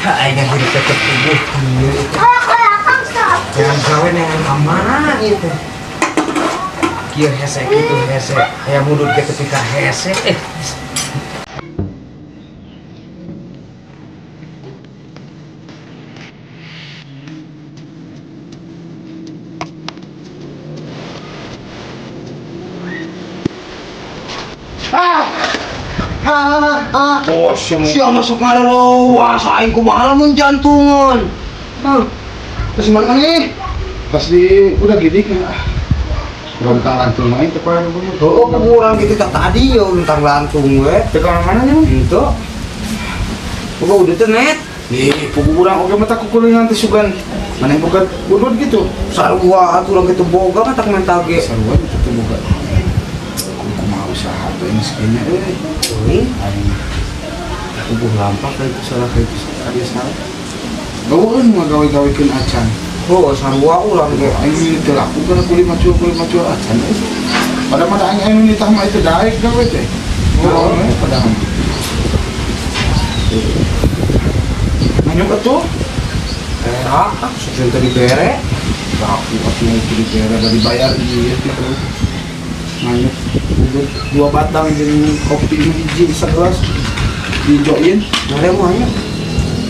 Ayah hidup tetap tubuh jangan kawin dengan amanah itu kia hesek itu hesek ayah mudut ke ketika hesek Oh, siapa masuk ngaruh? Wasain kumaha mun jantungan. Terus mana nih? Pas di udah gini kan. Tentang lantung main tepan dulu. oh kurang gitu tak tadi ya tentang lantung gue Tekan mana nih? itu gua udah tenet Nih, pugu kurang oke mata kukuling nanti sugan. Mana yang bukan udut gitu. sarua aturan gitu boga mah tak mental ge Sarua itu bukan. Aku mau usaha tuh ini sekinya ini aku buh lampak kayak itu salah kayak itu ada salah. Gawean mah gawe-gawekeun acan. oh sarua urang ge Aing itu laku karena kulit macul acan. Pada aing nitah mah itu daek gawe teh. Oh, padahal. Nanya betul? sudah tadi bere Aku itu dibere dari bayar iya gitu. Nanya dua batang dengan kopi hiji segelas dijoin. ada muanya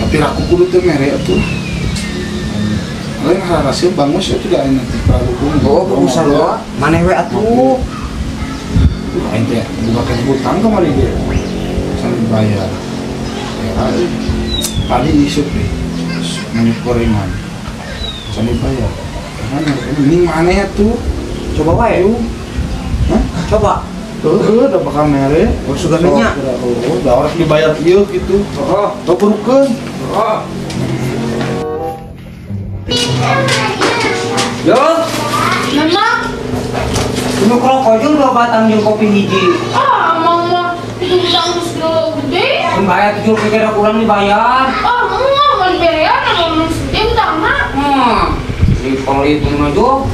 Tapi aku kudu teh mere atuh. Lain hasil bangus ya tidak enak terlalu oh pengusaha sarua maneh we atuh Aing teh buka ke hutang kemarin dia. Sambil bayar. Ya, tadi isuk deh. Nanya gorengan. Sambil bayar. Ini mana ya tuh? coba wae Hah? coba Udah bakal mere. oh sudah minyak Udah orang dibayar ieu gitu. oh Tuh berukeun. oh yo Mama, ini rokok jeung 2 batang jeung kopi hiji mama, itu utang terus gede. bayar 7 kira kurang dibayar Mama, mau dibayar, mau sedih utang mak. di pelit mah jo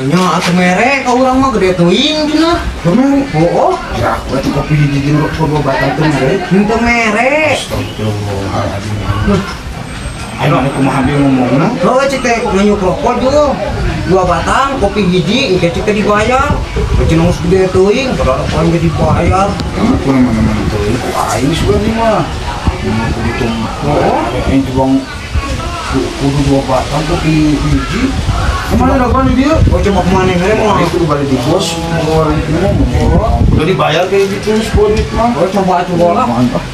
Nya atuh mere ka urang mah gede teuing cenah. Mere. Oh, Ya, aku tuh kopi hiji jeung rokok 2 batang teh mere. henteu mere. Astagfirullahaladzim. Ayo mana kumaha dia ngomongna? Heuh cek teh nganyuk rokok jo. 2 batang kopi hiji engke cek teh dibayar. Cenah geus gede teuing, padahal rokok ge dibayar. Aku mana-mana teuing. Aing sugan ieu mah. Kudu Oh, aing juang kudu 2 batang kopi hiji. Kemana rokok dia? oh coba kemana mere mah? Itu balik di bos, ngeluarin ngomong. Udah dibayar kayak gitu, sebuah mah. Oh coba lah. Mantap.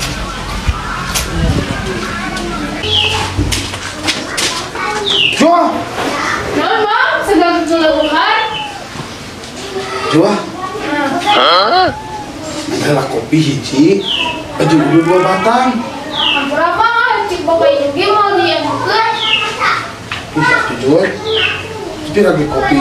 Coba. Mama, sedang keluar. Coba. Adalah kopi hiji, baju dulu 2 batang. Berapa? Cik bapak juga mau dia juga. Bisa tujuan. Tapi lagi kopi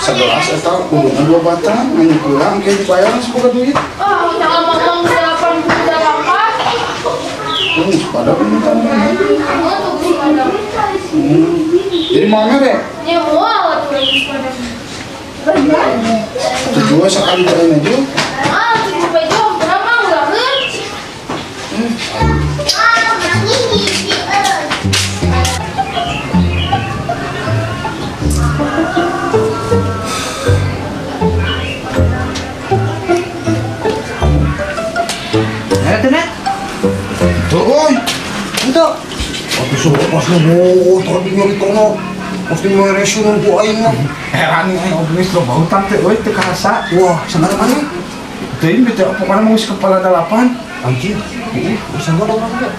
segelas atau ulunan 2 batang, hanya kurang kayak dibayar sebuah duit. Jangan ngomong 88. Pada permintaan mana? Untuk pada. Jadi mana deh? Ya mau tuh lagi pada. Tujuan sekali jalan aja. Cik bapak itu berapa udah kan? Net. Tuh, oi. Itu. Waktu suruh pas lu motor di nyari tono. Mesti meresun ku aing mah. Heran nih obnis lo bau tante, oi teu karasa. Wah, sangat mana? Teuing bete pokona mau kepala 8. Anjir. Sangat orang teh.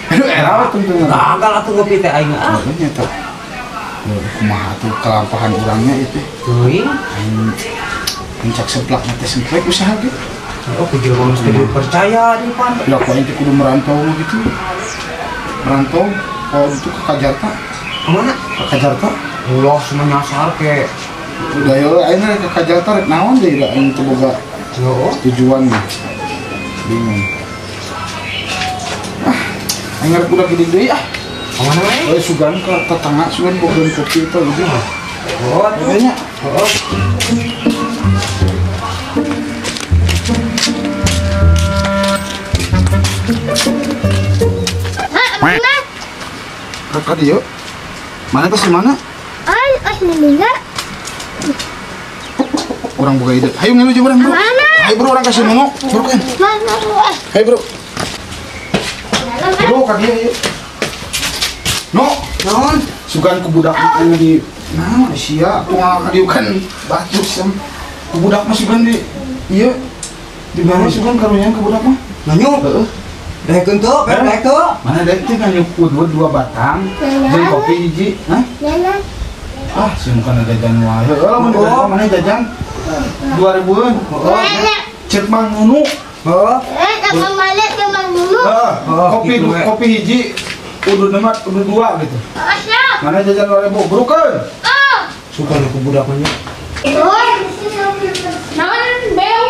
Aduh, era tentu. Gagal atuh ngopi teh aing. Ah, Nyata. Kumaha tuh kelampahan orangnya itu. teuing. Puncak semplak nanti semplak usaha gitu. Oh, kecil mesti dipercaya di pan. Ya kok itu kudu merantau gitu. Merantau, oh itu ke Kajarta. Kemana? Ke Kajarta. Allah semua nyasar ke. Udah ya, akhirnya ke Kajarta rek naon deh, lah ini boga Yo. tujuan nih. Bingung. Aing ngarep udah gede deh ah. Kemana we? Oh sugan ke tetangga sugan boga kopi itu gitu. Oh, tuh. Kayaknya. Oh. Kakak dia. Mana ke si mana? Meninggal. Orang boga ide. Hayu ngeluh aja orang bro. Mana? Hayu bro orang kasih nono. Bro kan. Mana? Hayu bro. Bro kaki ayo. No, Naon? sugan ku budak yang di nah sia aku ngadiukan batu sam. Ku budak mah sugan di iya di mana sugan karunya ke budak mah? Nanyu. Heeh. Daekeun teu, daek teu. Mana ada itu kan nyukut dua batang. Jadi kopi hiji, hah? Nana. Ah, sih bukan ada jajan wae. Heeh, mana jajan 2000-an. Nana. Cek Mang Nunu. Heeh. Nak balik ke Mang dulu. Kopi gitu, ya. kopi hiji udah nemat udah 2 gitu. Asya. Mana jajan 2000? Burukeun. Oh. Suka aku budak mah. Naon, Bel?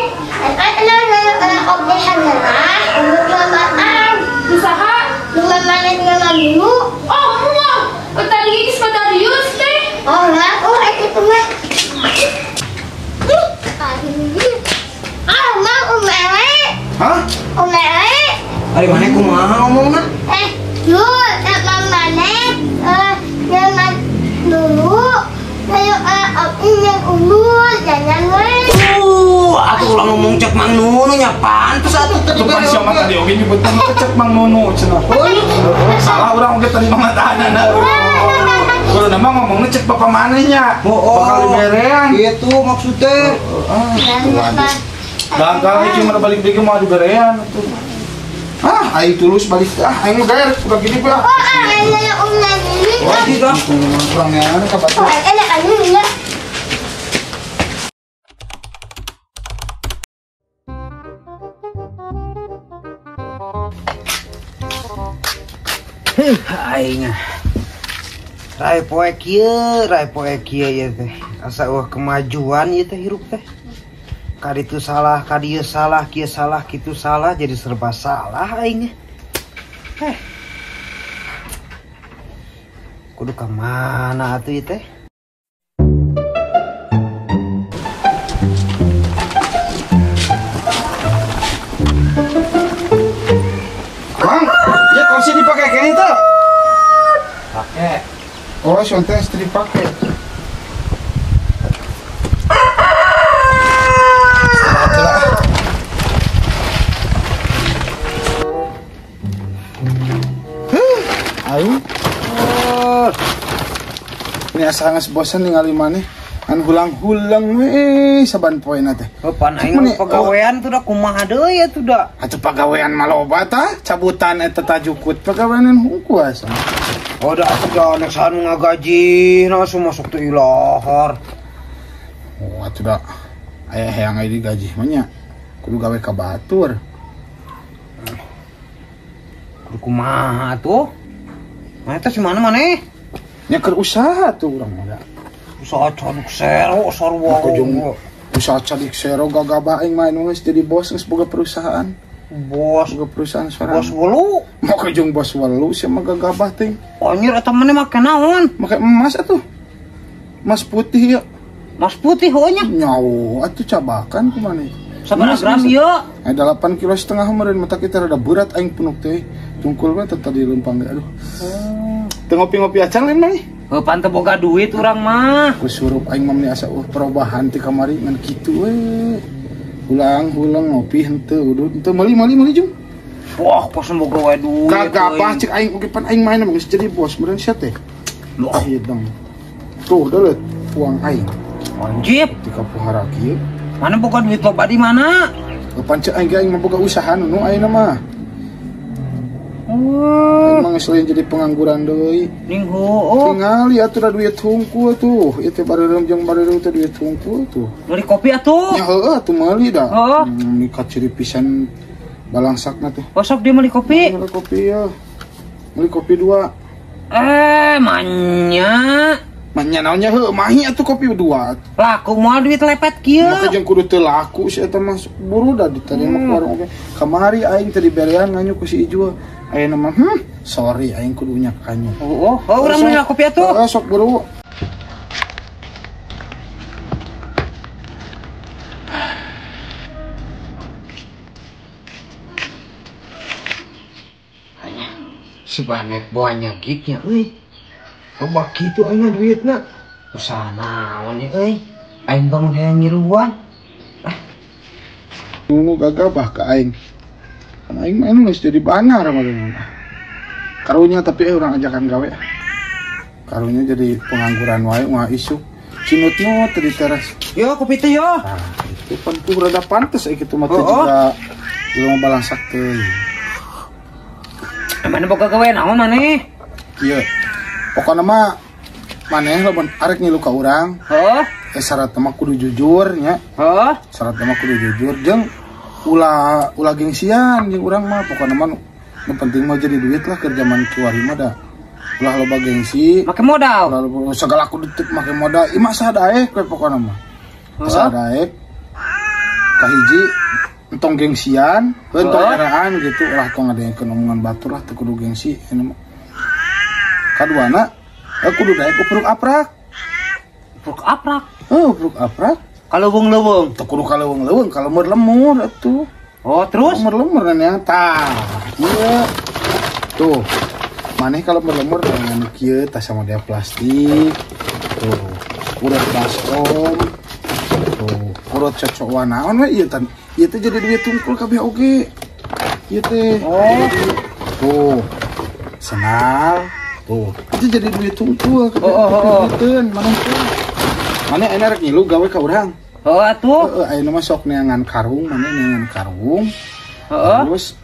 Usaha? Oh, muah. Tadi geus ka Darius teh. Hah? Ari mana kumaha ngomongna? Atuh ulah ngomong cek Mang Nunu nya pantes atuh teh Tuh kan siapa tadi oke nyebut nama cek Mang Nono cenah. Salah orang oke tadi mangatahan na. Kalau nama ngomongnya cek bapak manehnya. Bakal diberean. Itu maksudnya. Gagal iki mah balik deui mah diberean atuh. Ah, aing tulus balik aing gaer udah gini pa. Oh, tidak. Kurangnya ada ka batu. Aing. Rai poe kieu ya teh. Asa kemajuan ieu teh hirup teh. Kadi itu salah, kadi ieu salah, kieu salah, kitu salah, jadi serba salah aing. Kudu ka mana atuh ieu teh? Bang, ya kursi dipakai kayak itu. Pakai. Oh, sontes dipakai. Ayo. Ini asa ngas bosan ningali maneh. An hulang-hulang we saban poena teh. Pan aing pagawean tuh da kumaha deui atuh da. Atuh pagawean maloba tah, cabutan eta tajukut pagaweanan hungku asa. Oh da atuh da nek sanu ngagaji langsung masuk teh ilahar. Oh atuh da aya hayang aya digaji mah nya. Kudu gawe ka batur. Kudu kumaha tuh? Mana teh si mana maneh? Nya keur usaha tuh urang mah. Usaha caduk sero sarua. Kujung usaha cadik sero gagabah aing mah nu geus jadi bos geus boga perusahaan. Bos, Boga perusahaan sorangan. bos welu. Mau kujung bos walu sia mah gagabah teh. Anjir eta maneh make naon? Make emas atuh. Emas putih ya. Mas putih heunya. Nyawo atuh cabakan ku maneh. Sabaraha gram ieu? Ada 8,5 kilo meureun mata kita rada berat aing punuk teh. Tungkul mah tetep di lempang aduh. Teu ngopi-ngopi acan lain mah. Heupan teu boga duit urang mah. Ku surup aing mah meni asa perubahan ti kamari ngan kitu we. Hulang ngopi henteu udah henteu meuli jung. Wah, kos boga wae duit. Kagak apa cek aing oge pan aing main mah geus jadi bos meureun sia teh. Loh, Ieu dong. Tuh deuleut uang aing. anjir. Tika pohara kieu. Mana boga duit loba di mana? Kapan cek aing mah boga usaha nu ayeuna mah. Oh, Aing mah geus jadi pengangguran deui. ning heueuh. Tingali atuh da duit hungkul tuh. Ieu teh bareureum jeung bareureum teh duit hungkul tuh. Beli kopi atuh. Ya heueuh atuh meuli dah. Heeh. Nikah ciri pisan balangsakna teh. Besok dia beli kopi. Beli kopi ya. Beli kopi 2. Manya. Manya naonnya heueuh mahi atuh kopi 2. Laku moal duit lepet kieu. Maka jeung kudu teu laku si eta mah buru da ditarima ke warung oge. Kamari aing teh diberian nganyu ku si Ijul. Ayeuna mah sorry aing kudu nyak kanyu. Oh, urang mau kopi atuh. Sok buru. Sebanyak banyak gignya euy. Loba kitu aing duitna. Usaha naon ieu euy? Aing bangun hayang ngiruan. Nu gagabah ka aing. Kan aing mah geus jadi banar mah. Karunya tapi urang ajakan gawe. Karunya jadi pengangguran wae mah isuk. Cinutnu teh di teras. Yo kopi teh yo. Nah, itu pan rada pantes kitu mah teh Oh. juga ilmu balangsak teh. Mana boga gawe naon maneh? Iya. Pokoknya mah maneh lamun arek ngilu ka urang, Heeh. syarat mah kudu jujur nya. Heeh. Syarat mah kudu jujur jeung ulah gengsian jeung urang mah pokoknya mah nu penting mah jadi duit lah keur zaman kiwari mah da. Ulah loba gengsi, Make modal. ulah loba segala kudu teu make modal. Ieu mah sadaek we pokona mah. Sadaek. Kahiji entong gengsian, entong eraan gitu ulah tong ngadeungkeun omongan batur lah teu kudu gengsi anu mah. Kaduana kudu daek upruk aprak. Puk aprak. Upruk aprak. Kaleuweung-leuweung. Teu kudu kaleuweung-leuweung, kalau lemur atuh. Oh, terus? Lemur nya tah. Ieu. Tuh. Maneh kalau lemur dengan kieu tas sama dia plastik. Tuh. Urut baskom. Tuh. Urut cocok naon we ieu tan. Ieu teh jadi duit tungkul kabeh oge. Ieu teh. Oh. Tuh. Senal. Tuh. Itu jadi duit tungkul kabeh. Duiteun manungkeun. Maneh enak rek ngilu gawe ka urang. Oh, atuh. Ayeuna mah sok neangan karung, maneh neangan karung. Heeh. Terus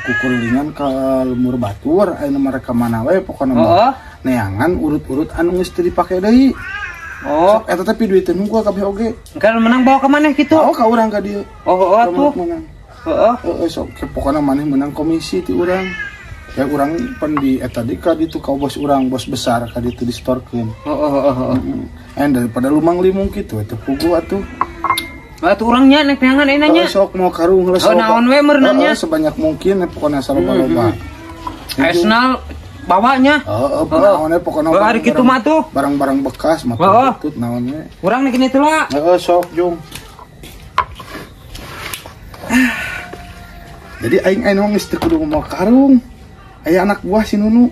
kukuringan ke lemur batur ayeuna mah rek ka mana we pokona mah neangan urut-urut anu geus teu dipake deui. Oh, Sok eta tapi duit teh nunggu kabeh oge. kan menang bawa ke maneh kitu. Oh ka urang ka dieu. Oh, atuh. Menang. Heeh. Sok pokona maneh menang komisi ti urang. Ya urang pan di eta di ka ditu ka bos urang, bos besar ka ditu distorkeun. Heeh. Daripada lumang limung kitu eta pugu atuh. Atuh urangnya nek neangan enanya. Sok mau karung heula Oh, naon we meurnanya? sebanyak mungkin pokona saloba-loba. Esnal bawanya. Naon we pokona Hari kitu mah tuh. barang-barang bekas mah tutut naon we. Urang nek kitu lah. Sok jung. Jadi aing geus teu kudu mau karung. Aya anak buah si Nunu.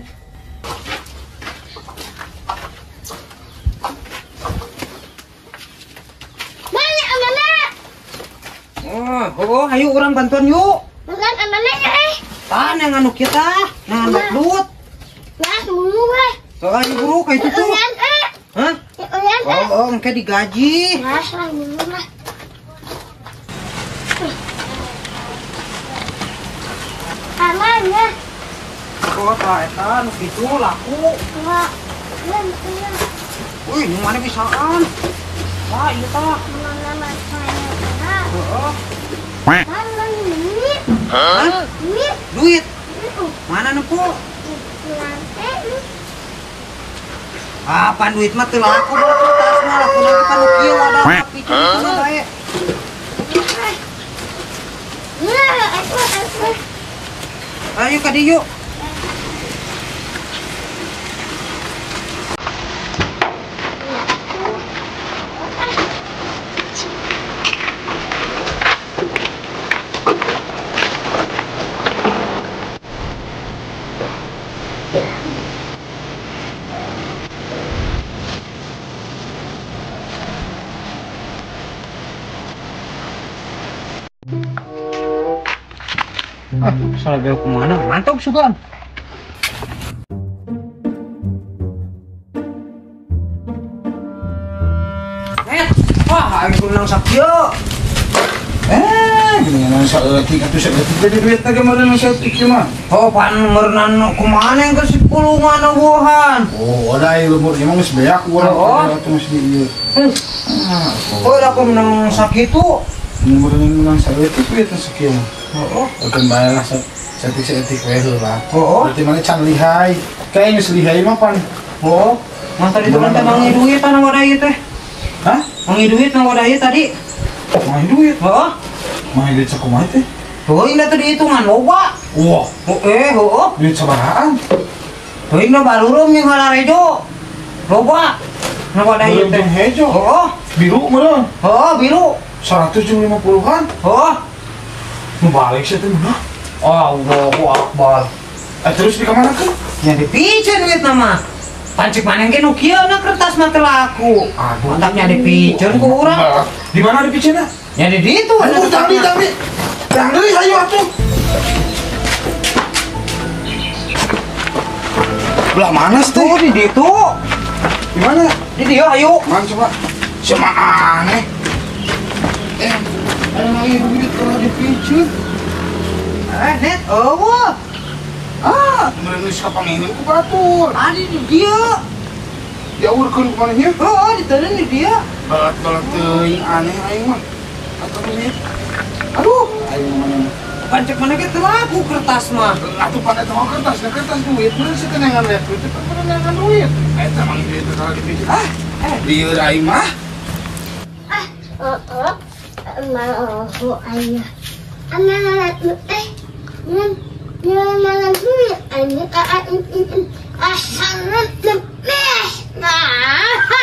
Oh, ayo urang bantuan yuk. Bukan amannya Tah yang anu kita, yang lut. Nah, mulu Soalnya buru kayak itu tuh. Hah? Oh, engke digaji. Nah, mulu lah. Amannya. Oh, eta nu kitu laku. Wah. Wih, nu mana bisaan? Wah, ieu tah. Mana saya. Heeh. Mana duit? Hah? Duit. Duit. Mana nu po? Apa duit mah teu laku bawa kertas mah laku lagi panu kieu ada tapi cuma bae. Ayo ka dieu. Salah belok kemana? Mantap sugan. Wah, aku nang sakyo. Gini nang saeutik atuh saeutik tadi duit teh kemarin nang saeutik mah. Oh, pan meurnan kumaha yang ke 10 mana buahan. Oh, ada lumur emang geus beak urang atuh geus di ieu. Oh, da kum nang sakitu. Lumur nang saeutik duit teh sakieu. Oh, Akan bayar lah saeutik we heula. Oh. Berarti mana can lihai. Kayaknya geus lihai mah pan. oh. Mas tadi tuh kan mangi duit nang wadah ieu teh. Hah? Mangi duit nang wadah ieu tadi. Main duit. Heeh. Main duit sakumaha teh? Tuh indah tuh dihitungan loba. Wah, Heeh. duit sabarahan? Tuh indah barurum yang halarejo. Loba. Nang wadah ieu teh. Belum hejo. Heeh. Biru meureun. Heeh, biru. 150-an. Heeh. Nu balik sih teh mah. Allahu Akbar. Terus di kamana kan? Nya dipiceun duit nama. Pancik maneh ge nu kieu na kertas mah teu laku. Aduh. Otaknya dipiceun ku urang. Di mana dipicena? Nya di ditu. Aduh, tangdi. Yang deui hayu atuh. Belah mana teh? Tuh di ditu. Di mana? Di dieu ayo. Man coba. Sama aneh. Ada lagi duit kalau dipiceun. Net eueuh. Kemudian geus kapangingin ku batur. Adi di dieu. Diaurkeun ku maneh ieu. Heeh, diteureun di dieu. Balat-balat teuing aneh aing mah. Atuh duit. Aduh, aing mah. Pancik maneh ge teu laku kertas mah. Atuh pada tahu kertas duit, bener sih kenangan lihat duit, kan kenangan duit. Eta mang duit kalau dipikir. Lieur aing mah. Mau ayah. Anak Jangan duit, ini asal lebih. Nah.